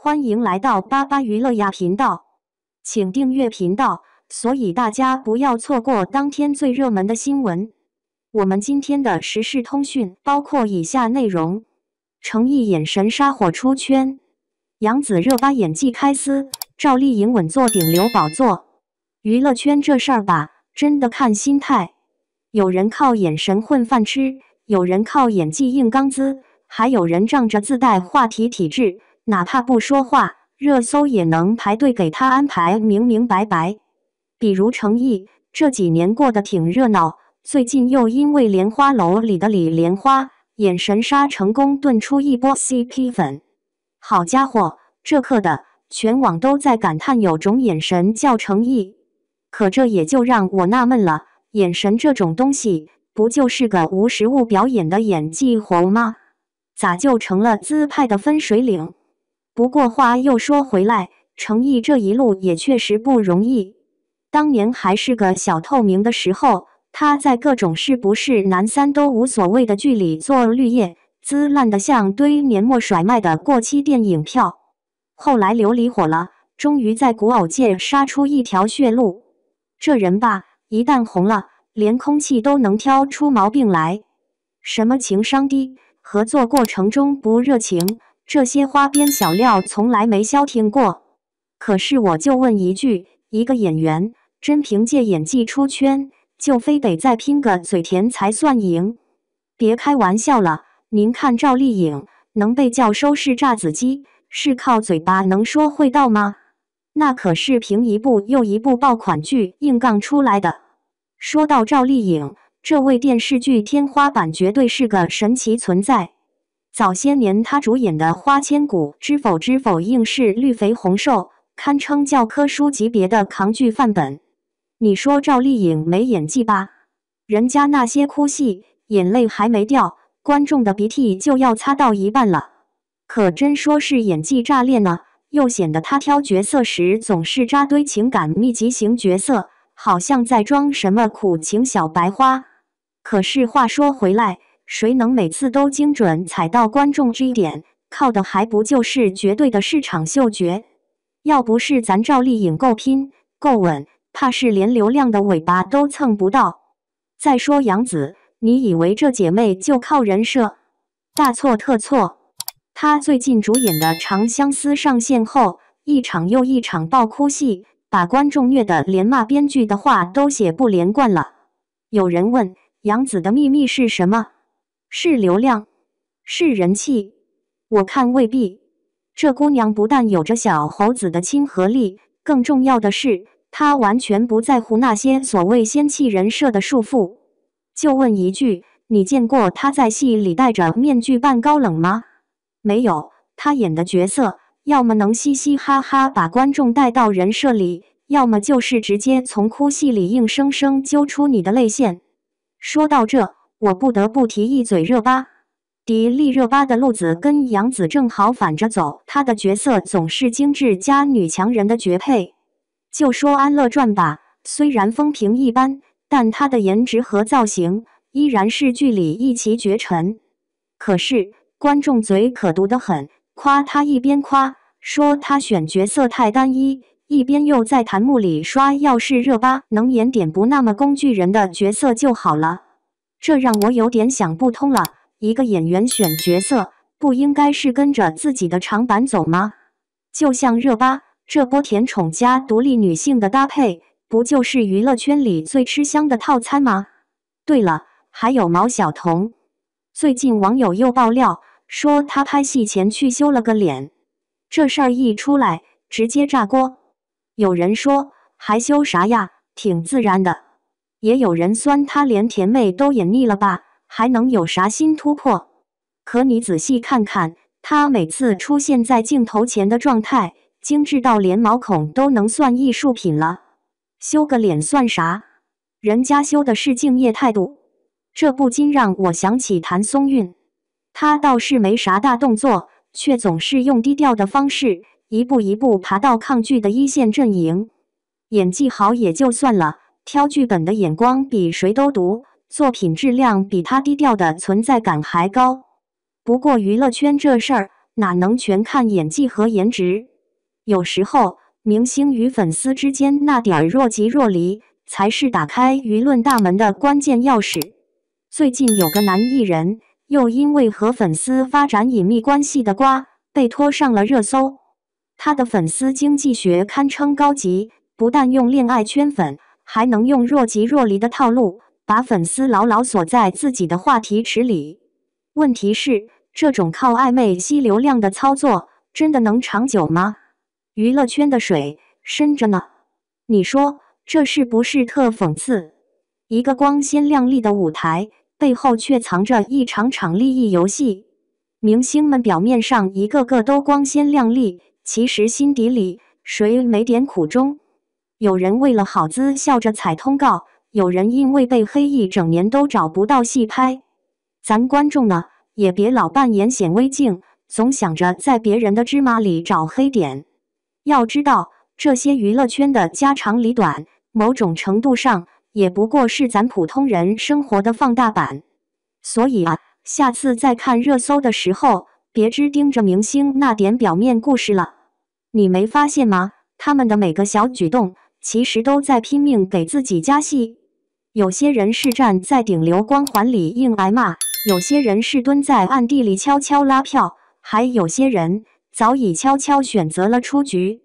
欢迎来到巴巴娱乐呀频道，请订阅频道，所以大家不要错过当天最热门的新闻。我们今天的时事通讯包括以下内容：诚意眼神杀火出圈，杨紫热巴演技开撕，赵丽颖稳坐顶流宝座。娱乐圈这事儿吧，真的看心态。有人靠眼神混饭吃，有人靠演技硬刚资，还有人仗着自带话题体质，哪怕不说话，热搜也能排队给他安排明明白白。比如程毅，这几年过得挺热闹，最近又因为莲花楼里的李莲花眼神杀成功炖出一波 CP 粉。好家伙，这刻的全网都在感叹有种眼神叫程毅。可这也就让我纳闷了，眼神这种东西，不就是个无实物表演的演技活吗？咋就成了资派的分水岭？不过话又说回来，程毅这一路也确实不容易。当年还是个小透明的时候，他在各种是不是男三都无所谓的剧里做绿叶，滋烂得像堆年末甩卖的过期电影票。后来琉璃火了，终于在古偶界杀出一条血路。这人吧，一旦红了，连空气都能挑出毛病来。什么情商低，合作过程中不热情，这些花边小料从来没消停过。可是我就问一句，一个演员真凭借演技出圈，就非得再拼个嘴甜才算赢？别开玩笑了，您看赵丽颖能被叫收视炸子鸡，是靠嘴巴能说会道吗？那可是凭一部又一部爆款剧硬杠出来的。说到赵丽颖，这位电视剧天花板绝对是个神奇存在。早些年她主演的《花千骨》知否知否应是绿肥红瘦，堪称教科书级别的扛剧范本。你说赵丽颖没演技吧？人家那些哭戏，眼泪还没掉，观众的鼻涕就要擦到一半了。可真说是演技炸裂呢，又显得她挑角色时总是扎堆情感密集型角色，好像在装什么苦情小白花。可是话说回来，谁能每次都精准踩到观众G点，靠的还不就是绝对的市场嗅觉？要不是咱赵丽颖够拼够稳，怕是连流量的尾巴都蹭不到。再说杨紫，你以为这姐妹就靠人设？大错特错。她最近主演的《长相思》上线后，一场又一场爆哭戏，把观众虐得连骂编剧的话都写不连贯了。有人问，杨紫的秘密是什么？是流量？是人气？我看未必。这姑娘不但有着小猴子的亲和力，更重要的是，她完全不在乎那些所谓仙气人设的束缚。就问一句，你见过她在戏里戴着面具扮高冷吗？没有。她演的角色，要么能嘻嘻哈哈把观众带到人设里，要么就是直接从哭戏里硬生生揪出你的泪腺。说到这，我不得不提一嘴热巴。迪丽热巴的路子跟杨紫正好反着走，她的角色总是精致加女强人的绝配。就说《安乐传》吧，虽然风评一般，但她的颜值和造型依然是剧里一骑绝尘。可是观众嘴可毒得很，夸她一边夸说她选角色太单一，一边又在弹幕里刷要是热巴能演点不那么工具人的角色就好了。这让我有点想不通了，一个演员选角色，不应该是跟着自己的长板走吗？就像热巴这波甜宠加独立女性的搭配，不就是娱乐圈里最吃香的套餐吗？对了，还有毛晓彤。最近网友又爆料说她拍戏前去修了个脸，这事儿一出来，直接炸锅。有人说还修啥呀，挺自然的。也有人酸她连甜妹都演腻了吧，还能有啥新突破？可你仔细看看，她每次出现在镜头前的状态，精致到连毛孔都能算艺术品了。修个脸算啥？人家修的是敬业态度。这不禁让我想起谭松韵，她倒是没啥大动作，却总是用低调的方式，一步一步爬到抗剧的一线阵营。演技好也就算了，挑剧本的眼光比谁都毒，作品质量比他低调的存在感还高。不过娱乐圈这事儿，哪能全看演技和颜值？有时候，明星与粉丝之间那点儿若即若离，才是打开舆论大门的关键钥匙。最近有个男艺人，又因为和粉丝发展隐秘关系的瓜，被拖上了热搜。他的粉丝经济学堪称高级，不但用恋爱圈粉，还能用若即若离的套路，把粉丝牢牢锁在自己的话题池里。问题是，这种靠暧昧吸流量的操作，真的能长久吗？娱乐圈的水深着呢，你说这是不是特讽刺？一个光鲜亮丽的舞台，背后却藏着一场场利益游戏。明星们表面上一个个都光鲜亮丽，其实心底里谁没点苦衷？有人为了好姿笑着踩通告，有人因为被黑一整年都找不到戏拍。咱观众呢，也别老扮演显微镜，总想着在别人的芝麻里找黑点。要知道，这些娱乐圈的家长里短，某种程度上也不过是咱普通人生活的放大版。所以啊，下次再看热搜的时候，别只盯着明星那点表面故事了。你没发现吗？他们的每个小举动，其实都在拼命给自己加戏。有些人是站在顶流光环里硬挨骂，有些人是蹲在暗地里悄悄拉票，还有些人早已悄悄选择了出局。